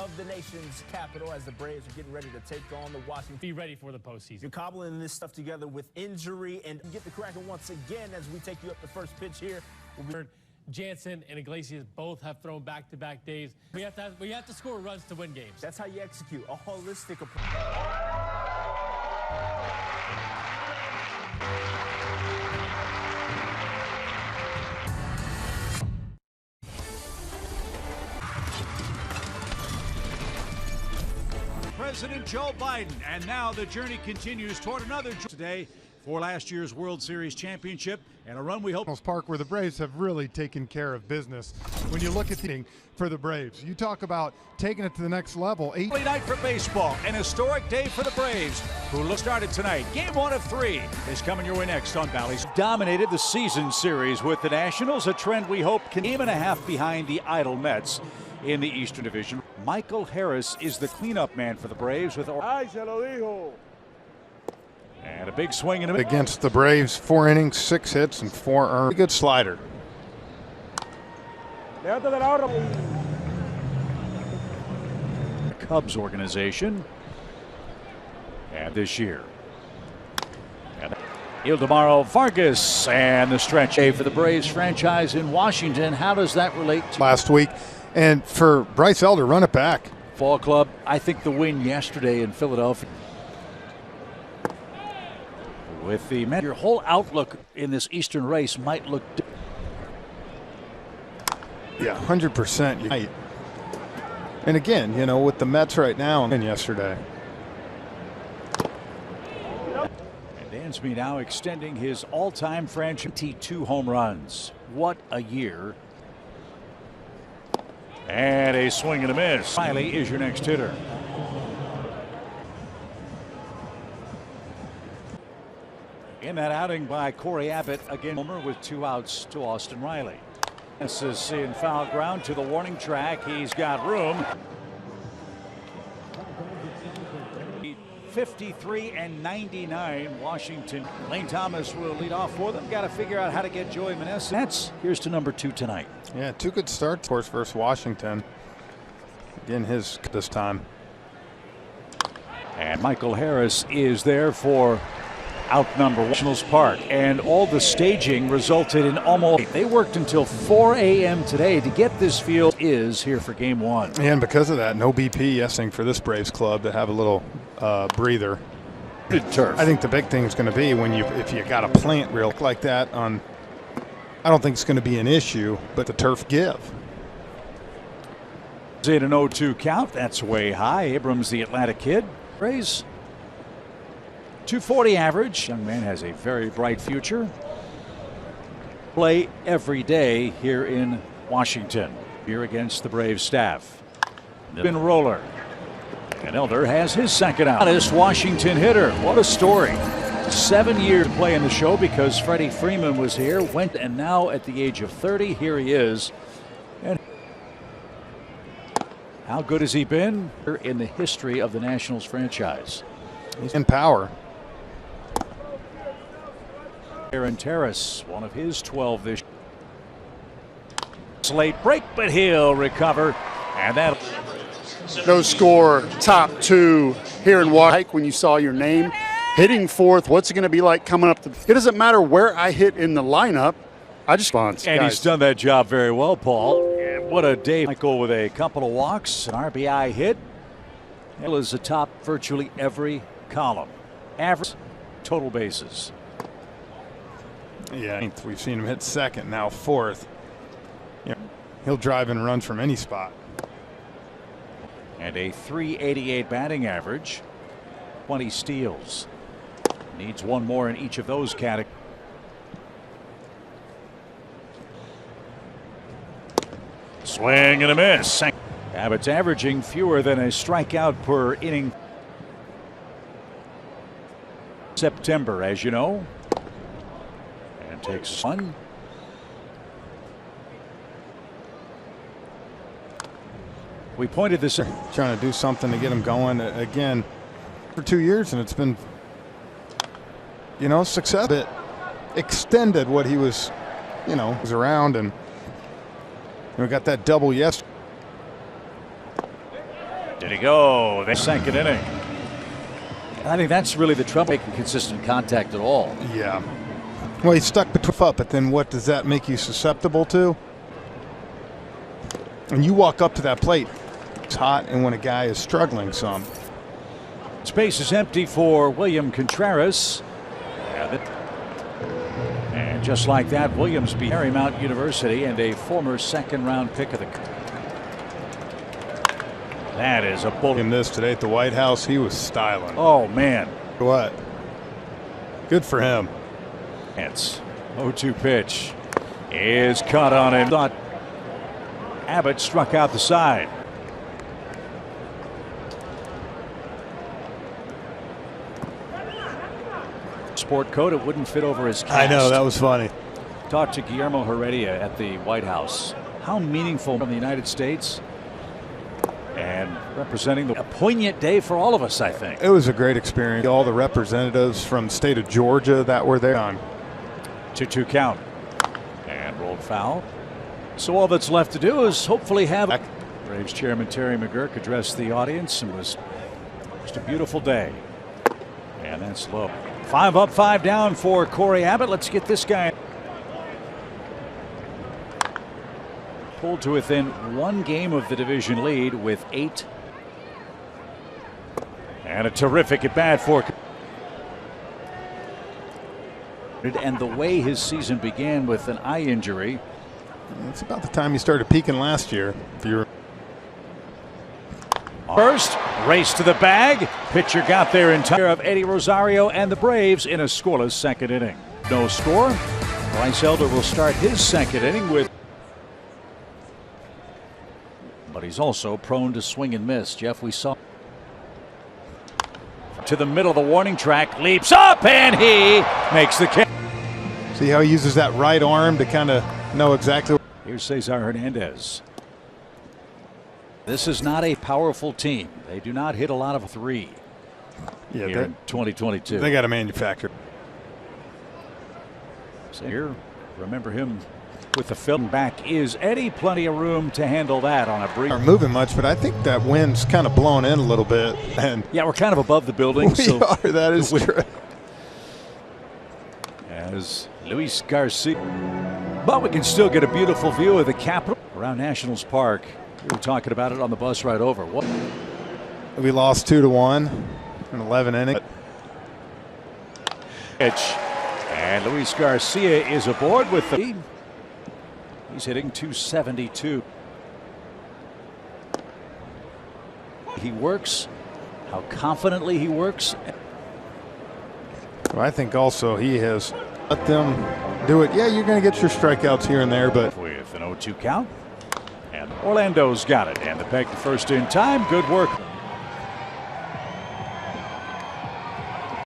of the nation's capital as the Braves are getting ready to take on the Washington. Be ready for the postseason. You're cobbling this stuff together with injury and get the Kraken once again as we take you up the first pitch here. Jansen and Iglesias both have thrown back-to-back days. We have to score runs to win games. That's how you execute a holistic approach. President Joe Biden, and now the journey continues toward another today for last year's World Series championship and a run we hope. Park, where the Braves have really taken care of business. When you look at the for the Braves, you talk about taking it to the next level. Early night for baseball, an historic day for the Braves, who started tonight. Game 1 of 3 is coming your way next on Valley's. Dominated the season series with the Nationals, a trend we hope can game and a half behind the idle Mets in the Eastern Division. Michael Harris is the cleanup man for the Braves with and a big swing in against the Braves. 4 innings, 6 hits, and 4 earned. Good slider. Cubs organization, and this year. And Ildemaro Vargas and the stretch for the Braves franchise in Washington. How does that relate to last week? And for Bryce Elder, run it back. Ball club, I think the win yesterday in Philadelphia. With the Mets, your whole outlook in this Eastern race might look different. Yeah, 100% right. And again, you know, with the Mets right now and yesterday. And Dansby now extending his all-time franchise 22 home runs. What a year. And a swing and a miss. Riley is your next hitter. In that outing by Corey Abbott, again homer with 2 outs to Austin Riley. This is in foul ground to the warning track. He's got room. 53 and 99 Washington. Lane Thomas will lead off for them. Got to figure out how to get Joey Meneses. That's here's to number 2 tonight. Yeah, 2 good starts, of course, versus Washington. Again, his this time. And Michael Harris is there for outnumber Nationals Park, and all the staging resulted in almost. They worked until 4 a.m. today to get this field. Is here for game 1. And because of that, no BP yesing for this Braves club to have a little breather. Turf. I think the big thing is going to be when if you got a plant real like that on. I don't think it's going to be an issue, but the turf give. In an 0-2 count, that's way high. Abrams, the Atlanta kid, Braves. 240 average. Young man has a very bright future. Play every day here in Washington. Here against the Braves staff. Been roller. And Elder has his second out. Hottest Washington hitter. What a story. 7 years to play in the show because Freddie Freeman was here, went, and now at the age of 30, here he is. And how good has he been in the history of the Nationals franchise? He's in power. Aaron Terrace, one of his 12 this late break, but he'll recover, and that no score top 2 here in Washington. When you saw your name hitting 4th, what's it going to be like coming up? It doesn't matter where I hit in the lineup. I just want. And guys, he's done that job very well, Paul. What a day! Michael with a couple of walks, an RBI hit. Hill is atop virtually every column. Average, total bases. Yeah, we've seen him hit 2nd, now 4th. Yeah, he'll drive and run from any spot. And a .388 batting average, 20 steals. Needs 1 more in each of those categories. Swing and a miss. Abbott's averaging fewer than a strikeout per inning. September, as you know. And takes 1. We pointed this out. Trying to do something to get him going again for 2 years, and it's been, you know, success. It extended what he was, you know, was around, and we got that double yes. Did he go? The second inning. I think that's really the trouble, making consistent contact at all. Yeah. Well, he's stuck between up, but then what does that make you susceptible to? And you walk up to that plate, it's hot, and when a guy is struggling some. Space is empty for William Contreras. And just like that, Williams beat Marymount University and a former second-round pick of the. That is a bullet. In this today at the White House, he was styling. Oh, man. What? Good for him. It's 0-2 pitch is cut on him. Thought Abbott struck out the side. Sport coat, it wouldn't fit over his cast. I know, that was funny. Talked to Guillermo Heredia at the White House. How meaningful from the United States and representing a poignant day for all of us, I think. It was a great experience. All the representatives from the state of Georgia that were there. 2-2 count and rolled foul. So all that's left to do is hopefully have. Braves Chairman Terry McGurk addressed the audience and was just a beautiful day. And that's low. 5 up, 5 down for Corey Abbott. Let's get this guy pulled to within 1 game of the division lead with 8. And a terrific at bat for. And the way his season began with an eye injury. It's about the time he started peaking last year. If you're first, race to the bag. Pitcher got there in time of Eddie Rosario and the Braves in a scoreless second inning. No score. Bryce Elder will start his second inning with. But he's also prone to swing and miss. Jeff, we saw to the middle of the warning track, leaps up, and he makes the catch. See how he uses that right arm to kind of know exactly. Here's Cesar Hernandez. This is not a powerful team. They do not hit a lot of 3 here in 2022. They got a manufacturer. So here, remember him with the film back is Eddie. Plenty of room to handle that on a brief. Aren't moving much, but I think that wind's kind of blown in a little bit. And yeah, we're kind of above the building. We are. That is true. As Luis Garcia, but we can still get a beautiful view of the Capitol around Nationals Park. We were talking about it on the bus ride over. What? We lost 2-1 in 11 innings. Pitch, and Luis Garcia is aboard with the. He's hitting 272. He works. How confidently he works. Well, I think also he has let them do it. Yeah, you're going to get your strikeouts here and there, but with an 0-2 count. And Orlando's got it. And the peg to first in time. Good work.